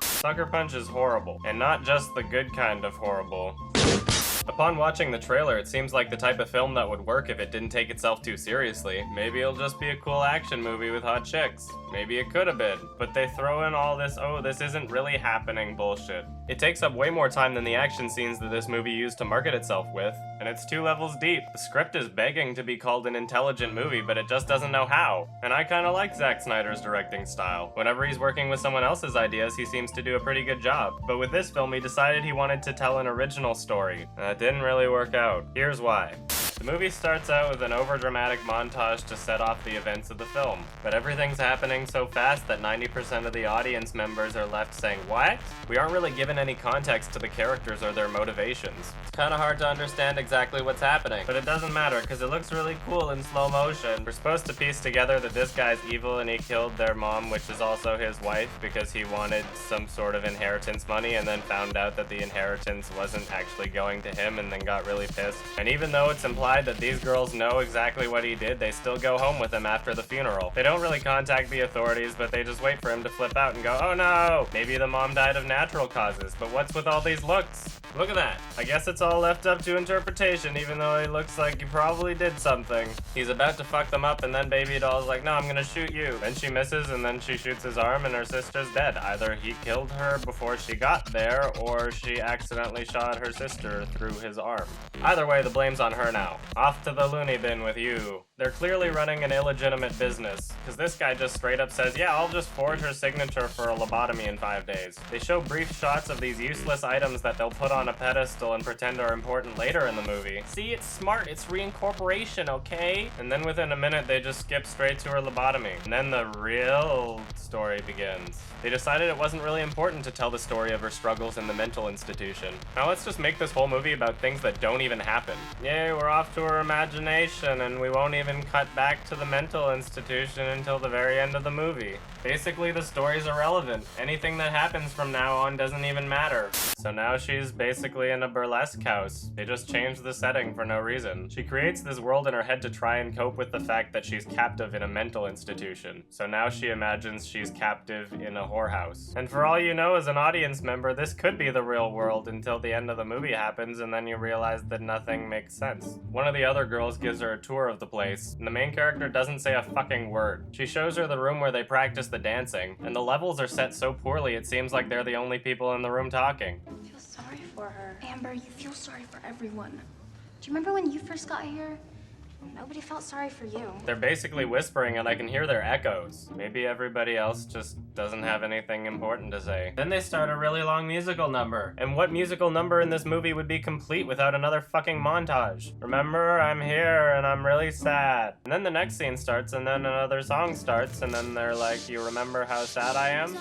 Sucker Punch is horrible, and not just the good kind of horrible. Upon watching the trailer, it seems like the type of film that would work if it didn't take itself too seriously. Maybe it'll just be a cool action movie with hot chicks. Maybe it could have been. But they throw in all this, oh, this isn't really happening bullshit. It takes up way more time than the action scenes that this movie used to market itself with, and it's 2 levels deep. The script is begging to be called an intelligent movie, but it just doesn't know how. And I kinda like Zack Snyder's directing style. Whenever he's working with someone else's ideas, he seems to do a pretty good job. But with this film, he decided he wanted to tell an original story. That didn't really work out. Here's why. The movie starts out with an overdramatic montage to set off the events of the film, but everything's happening so fast that 90% of the audience members are left saying, what? We aren't really given any context to the characters or their motivations. It's kinda hard to understand exactly what's happening, but it doesn't matter because it looks really cool in slow motion. We're supposed to piece together that this guy's evil and he killed their mom, which is also his wife, because he wanted some sort of inheritance money and then found out that the inheritance wasn't actually going to him and then got really pissed. And even though it's implied that these girls know exactly what he did, they still go home with him after the funeral. They don't really contact the authorities, but they just wait for him to flip out and go, oh no! Maybe the mom died of natural causes, but what's with all these looks? Look at that. I guess it's all left up to interpretation, even though he looks like he probably did something. He's about to fuck them up, and then Baby Doll's like, no, I'm gonna shoot you. Then she misses, and then she shoots his arm, and her sister's dead. Either he killed her before she got there, or she accidentally shot her sister through his arm. Either way, the blame's on her now. Off to the loony bin with you. They're clearly running an illegitimate business, because this guy just straight up says, yeah, I'll just forge her signature for a lobotomy in 5 days. They show brief shots of these useless items that they'll put on a pedestal and pretend are important later in the movie. See, it's smart, it's reincorporation, okay? And then within a minute, they just skip straight to her lobotomy. And then the real story begins. They decided it wasn't really important to tell the story of her struggles in the mental institution. Now let's just make this whole movie about things that don't even happen. Yay, we're off to her imagination, and we won't even cut back to the mental institution until the very end of the movie. Basically, the story's irrelevant. Anything that happens from now on doesn't even matter. So now she's basically in a burlesque house. They just changed the setting for no reason. She creates this world in her head to try and cope with the fact that she's captive in a mental institution. So now she imagines she's captive in a whorehouse. And for all you know, as an audience member, this could be the real world until the end of the movie happens, and then you realize that nothing makes sense. One of the other girls gives her a tour of the place, and the main character doesn't say a fucking word. She shows her the room where they practice the dancing, and the levels are set so poorly it seems like they're the only people in the room talking. I feel sorry for her. Amber, you feel sorry for everyone. Do you remember when you first got here? Nobody felt sorry for you. They're basically whispering and I can hear their echoes. Maybe everybody else just doesn't have anything important to say. Then they start a really long musical number. And what musical number in this movie would be complete without another fucking montage? Remember, I'm here and I'm really sad. And then the next scene starts and then another song starts and then they're like, you remember how sad I am?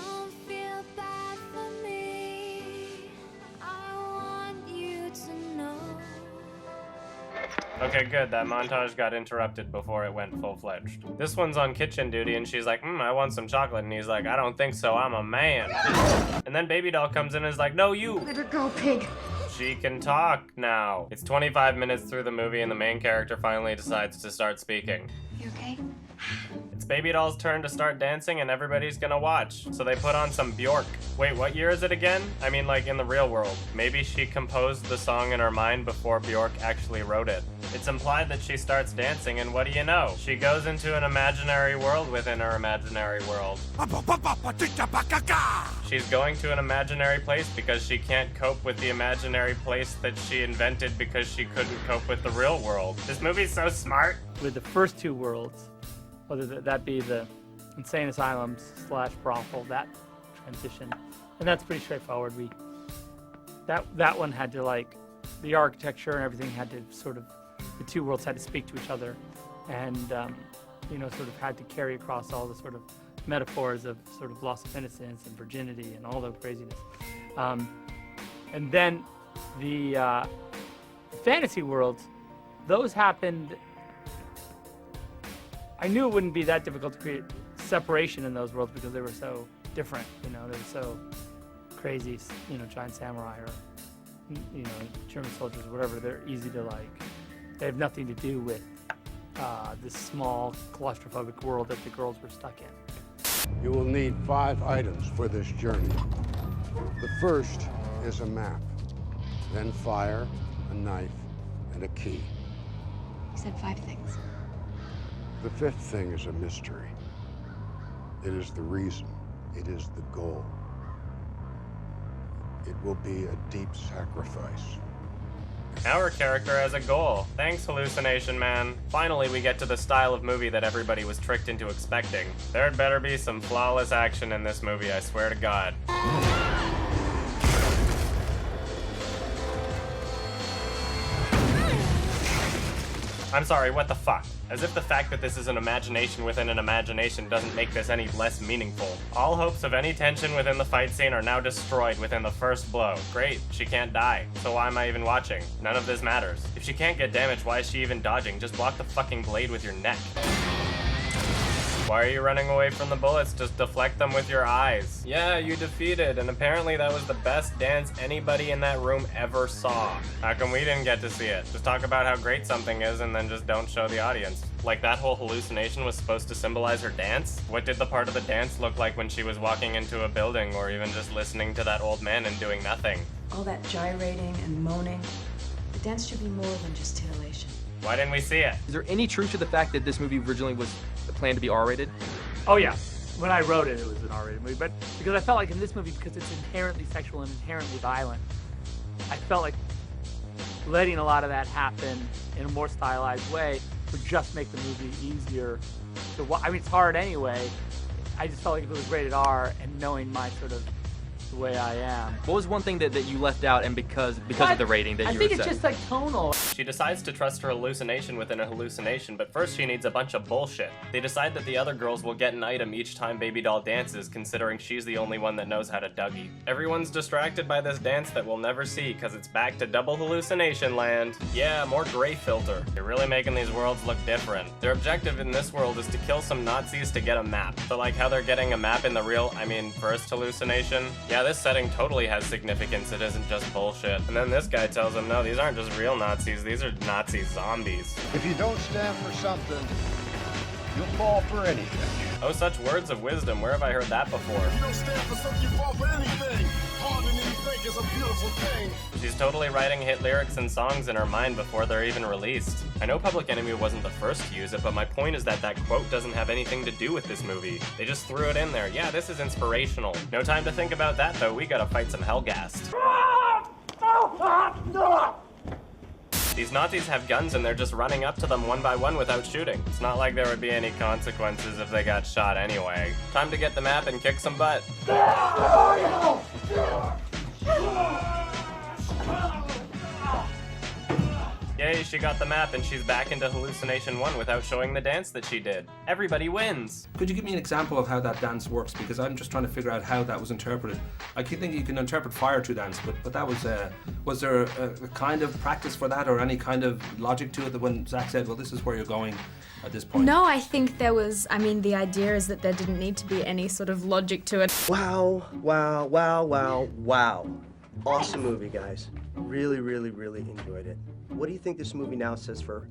Okay, good. That montage got interrupted before it went full-fledged. This one's on kitchen duty, and she's like, I want some chocolate. And he's like, I don't think so. I'm a man. And then Baby Doll comes in and is like, no, you. Let her go, pig. She can talk now. It's 25 minutes through the movie, and the main character finally decides to start speaking. You okay? It's Baby Doll's turn to start dancing and everybody's gonna watch. So they put on some Bjork. Wait, what year is it again? I mean, like in the real world. Maybe she composed the song in her mind before Bjork actually wrote it. It's implied that she starts dancing and what do you know? She goes into an imaginary world within her imaginary world. She's going to an imaginary place because she can't cope with the imaginary place that she invented because she couldn't cope with the real world. This movie's so smart. With the first 2 worlds, whether that be the insane asylums / brothel, that transition, and that's pretty straightforward. That one had to, like, the architecture and everything had to sort of, the 2 worlds had to speak to each other, and sort of had to carry across all the sort of metaphors of sort of loss of innocence and virginity and all the craziness. And then the fantasy worlds, those happened. I knew it wouldn't be that difficult to create separation in those worlds because they were so different, they were so crazy, giant samurai or, German soldiers or whatever. They're easy to, like, They have nothing to do with this small claustrophobic world that the girls were stuck in. You will need 5 items for this journey. The first is a map, then fire, a knife, and a key. You said 5 things. The 5th thing is a mystery. It is the reason. It is the goal. It will be a deep sacrifice. Our character has a goal. Thanks, Hallucination Man. Finally, we get to the style of movie that everybody was tricked into expecting. There'd better be some flawless action in this movie, I swear to God. I'm sorry, what the fuck? As if the fact that this is an imagination within an imagination doesn't make this any less meaningful. All hopes of any tension within the fight scene are now destroyed within the first blow. Great, she can't die. So why am I even watching? None of this matters. If she can't get damaged, why is she even dodging? Just block the fucking blade with your neck. Why are you running away from the bullets? Just deflect them with your eyes. Yeah, you defeated, and apparently that was the best dance anybody in that room ever saw. How come we didn't get to see it? Just talk about how great something is and then just don't show the audience. Like that whole hallucination was supposed to symbolize her dance? What did the part of the dance look like when she was walking into a building or even just listening to that old man and doing nothing? All that gyrating and moaning. The dance should be more than just titillation. Why didn't we see it? Is there any truth to the fact that this movie originally was planned to be R-rated? Oh yeah, when I wrote it, it was an R-rated movie, but because I felt like in this movie, because it's inherently sexual and inherently violent, I felt like letting a lot of that happen in a more stylized way would just make the movie easier to watch. I mean, it's hard anyway. I just felt like if it was rated R and knowing my sort of the way I am. What was one thing that you left out, and because of the rating that I you think were it's set? just like tonal. She decides to trust her hallucination within a hallucination, but first she needs a bunch of bullshit. They decide that the other girls will get an item each time Baby Doll dances, considering she's the only one that knows how to Dougie. Everyone's distracted by this dance that we'll never see, cause it's back to double hallucination land. Yeah, more gray filter. You're really making these worlds look different. Their objective in this world is to kill some Nazis to get a map. But like how they're getting a map in the first hallucination? Yeah, this setting totally has significance, it isn't just bullshit. And then this guy tells them, no, these aren't just real Nazis, these are Nazi zombies. If you don't stand for something, you'll fall for anything. Oh, such words of wisdom, where have I heard that before? You don't stand for something, you fall for anything. Harder than you think is a beautiful thing. She's totally writing hit lyrics and songs in her mind before they're even released. I know Public Enemy wasn't the first to use it, but my point is that that quote doesn't have anything to do with this movie. They just threw it in there. Yeah, this is inspirational. No time to think about that, though. We gotta fight some Hellgast. These Nazis have guns and they're just running up to them one by one without shooting. It's not like there would be any consequences if they got shot anyway. Time to get the map and kick some butt. Yay, she got the map and she's back into Hallucination 1 without showing the dance that she did. Everybody wins. Could you give me an example of how that dance works? Because I'm just trying to figure out how that was interpreted. I keep thinking you can interpret fire through dance, but that was there a kind of practice for that or any kind of logic to it that when Zach said, well, this is where you're going at this point? No, I think there was, the idea is that there didn't need to be any sort of logic to it. Wow, wow, wow, wow, wow. Awesome movie, guys. Really, really, really enjoyed it. What do you think this movie now says for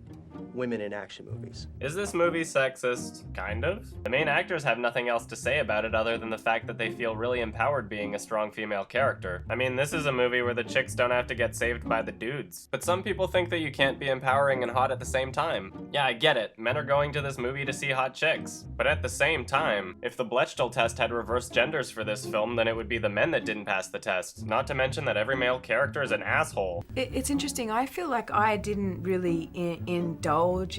women in action movies? Is this movie sexist? Kind of. The main actors have nothing else to say about it other than the fact that they feel really empowered being a strong female character. I mean, this is a movie where the chicks don't have to get saved by the dudes. But some people think that you can't be empowering and hot at the same time. Yeah, I get it. Men are going to this movie to see hot chicks. But at the same time, if the Blechdel test had reversed genders for this film, then it would be the men that didn't pass the test. Not to mention that every male character is an asshole. It's interesting. I feel like I didn't really indulge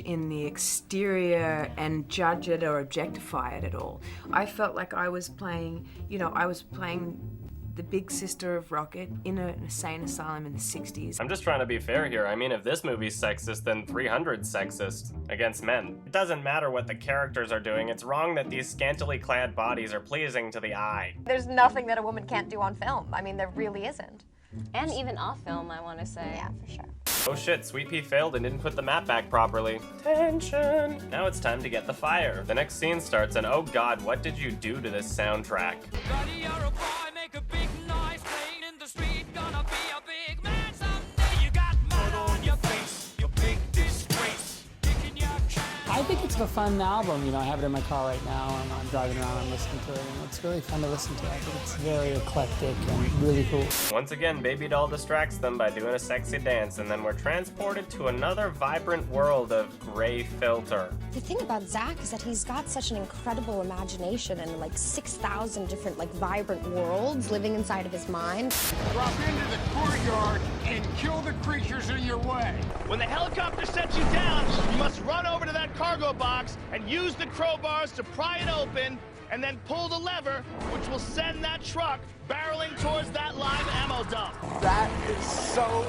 in the exterior and judge it or objectify it at all. I felt like I was playing, the big sister of Rocket in an insane asylum in the 60s. I'm just trying to be fair here. I mean, if this movie's sexist, then 300's sexist against men. It doesn't matter what the characters are doing. It's wrong that these scantily clad bodies are pleasing to the eye. There's nothing that a woman can't do on film. I mean, there really isn't. And even off film, I want to say. Yeah, for sure. Oh shit, Sweet Pea failed and didn't put the map back properly. Tension! Now it's time to get the fire. The next scene starts and oh god, what did you do to this soundtrack? Buddy, you're a boy, make a big noise, playing in the street, gonna be a big man someday. You got mud on your face, your big disgrace. I think it's a fun album. You know, I have it in my car right now, and I'm driving around and listening to it, and it's really fun to listen to. I think it's very eclectic and really cool. Once again, Baby Doll distracts them by doing a sexy dance, and then we're transported to another vibrant world of gray filter. The thing about Zach is that he's got such an incredible imagination and like 6,000 different like vibrant worlds living inside of his mind. Drop into the courtyard and kill the creatures in your way. When the helicopter sets you down, you must run over to that cargo box and use the crowbars to pry it open, and then pull the lever, which will send that truck barreling towards that live ammo dump. That is so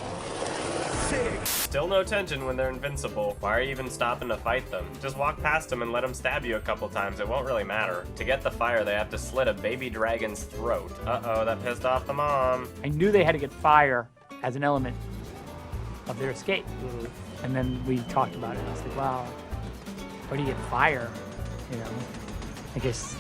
sick. Still no tension when they're invincible. Why are you even stopping to fight them? Just walk past them and let them stab you a couple times. It won't really matter. To get the fire, they have to slit a baby dragon's throat. Uh-oh, that pissed off the mom. I knew they had to get fire as an element of their escape. And then we talked about it. I was like, wow, where do you get fire? You know, I guess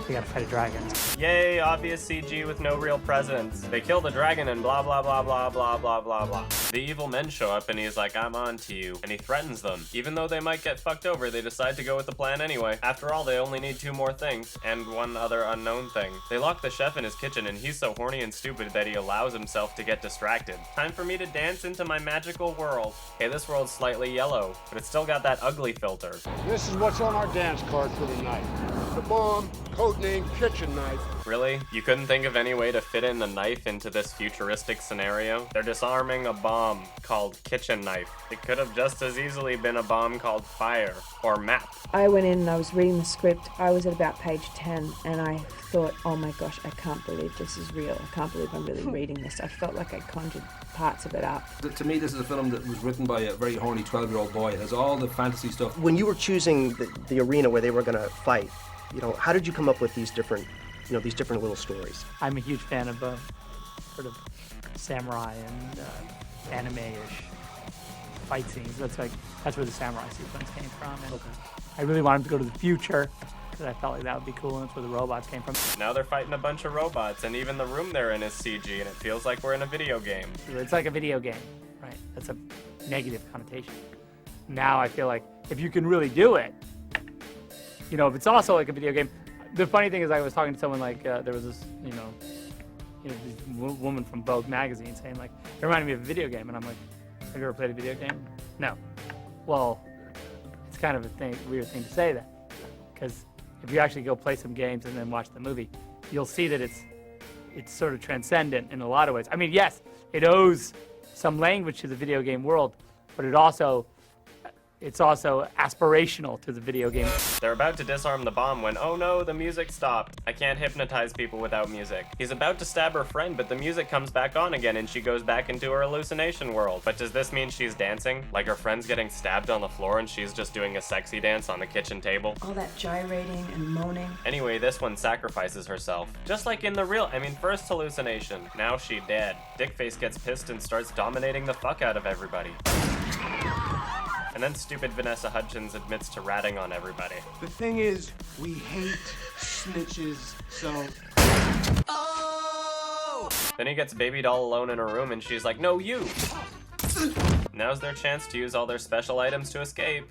we gotta fight a dragon. Yay, obvious CG with no real presence. They kill the dragon and blah blah blah blah blah blah blah blah. The evil men show up and he's like, I'm on to you. And he threatens them. Even though they might get fucked over, they decide to go with the plan anyway. After all, they only need 2 more things, and one other unknown thing. They lock the chef in his kitchen and he's so horny and stupid that he allows himself to get distracted. Time for me to dance into my magical world. Hey, this world's slightly yellow, but it's still got that ugly filter. This is what's on our dance card for the night. The bomb, codename kitchen knife. Really? You couldn't think of any way to fit in a knife into this futuristic scenario? They're disarming a bomb called kitchen knife. It could have just as easily been a bomb called fire or map. I went in and I was reading the script. I was at about page 10 and I thought, oh my gosh, I can't believe this is real. I can't believe I'm really reading this. I felt like I conjured parts of it up. To me, this is a film that was written by a very horny 12-year-old boy. It has all the fantasy stuff. When you were choosing the arena where they were going to fight, you know, how did you come up with these different, you know, these different little stories? I'm a huge fan of sort of samurai and anime-ish fight scenes. That's where the samurai sequence came from. And I really wanted to go to the future because I felt like that would be cool, and that's where the robots came from. Now they're fighting a bunch of robots, and even the room they're in is CG, and it feels like we're in a video game. It's like a video game, right? That's a negative connotation. Now I feel like if you can really do it, you know, if it's also like a video game. The funny thing is, I was talking to someone like there was this, this woman from Vogue magazine saying like, it reminded me of a video game, and I'm like, have you ever played a video game? No. Well, it's kind of a weird thing to say that, because if you actually go play some games and then watch the movie, you'll see that it's sort of transcendent in a lot of ways. I mean, yes, it owes some language to the video game world, but it's also aspirational to the video game. They're about to disarm the bomb when, oh no, the music stopped. I can't hypnotize people without music. He's about to stab her friend, but the music comes back on again and she goes back into her hallucination world. But does this mean she's dancing? Like her friend's getting stabbed on the floor and she's just doing a sexy dance on the kitchen table? All that gyrating and moaning. Anyway, this one sacrifices herself. Just like in the real, first hallucination. Now she dead. Dickface gets pissed and starts dominating the fuck out of everybody. And then stupid Vanessa Hudgens admits to ratting on everybody. The thing is, we hate snitches, so... Oh! Then he gets Baby Doll alone in her room and she's like, no, you! Now's their chance to use all their special items to escape.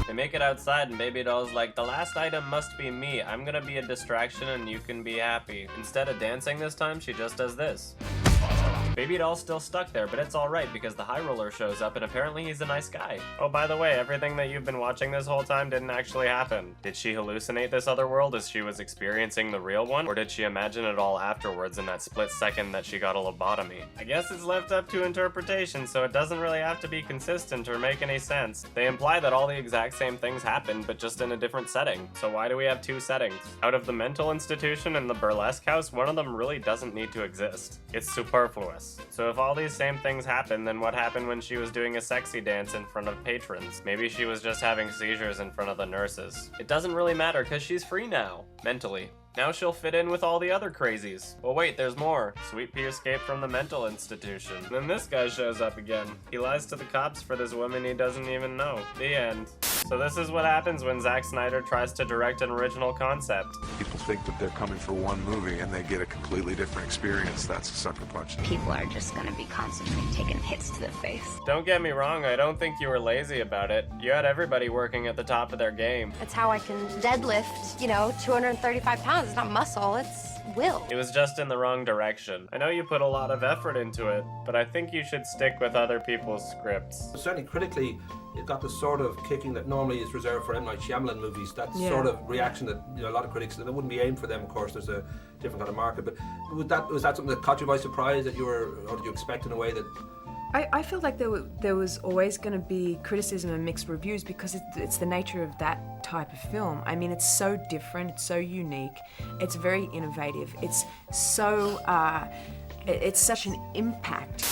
They make it outside and Baby Doll's like, the last item must be me. I'm gonna be a distraction and you can be happy. Instead of dancing this time, she just does this. Baby Doll's still stuck there, but it's alright because the High Roller shows up and apparently he's a nice guy. Oh, by the way, everything that you've been watching this whole time didn't actually happen. Did she hallucinate this other world as she was experiencing the real one? Or did she imagine it all afterwards in that split second that she got a lobotomy? I guess it's left up to interpretation, so it doesn't really have to be consistent or make any sense. They imply that all the exact same things happened, but just in a different setting. So why do we have 2 settings? Out of the mental institution and the burlesque house, one of them really doesn't need to exist. It's superfluous. So if all these same things happen, then what happened when she was doing a sexy dance in front of patrons? Maybe she was just having seizures in front of the nurses. It doesn't really matter because she's free now, mentally. Now she'll fit in with all the other crazies. Well, wait, there's more. Sweet Pea escaped from the mental institution. Then this guy shows up again. He lies to the cops for this woman he doesn't even know. The end. So this is what happens when Zack Snyder tries to direct an original concept. People think that they're coming for one movie and they get a completely different experience, that's a sucker punch. People are just gonna be constantly taking hits to the face. Don't get me wrong, I don't think you were lazy about it. You had everybody working at the top of their game. It's how I can deadlift, 235 pounds. It's not muscle, it's will. It was just in the wrong direction. I know you put a lot of effort into it, but I think you should stick with other people's scripts. Certainly critically, it got the sort of kicking that normally is reserved for M. Night Shyamalan movies. That Yeah. sort of reaction that a lot of critics, and it wouldn't be aimed for them, of course, there's a different kind of market, but was that something that caught you by surprise, that you were, or did you expect in a way that... I feel like there was always going to be criticism and mixed reviews because it's the nature of that type of film. I mean, it's so different, it's so unique, it's very innovative, it's so, it's such an impact.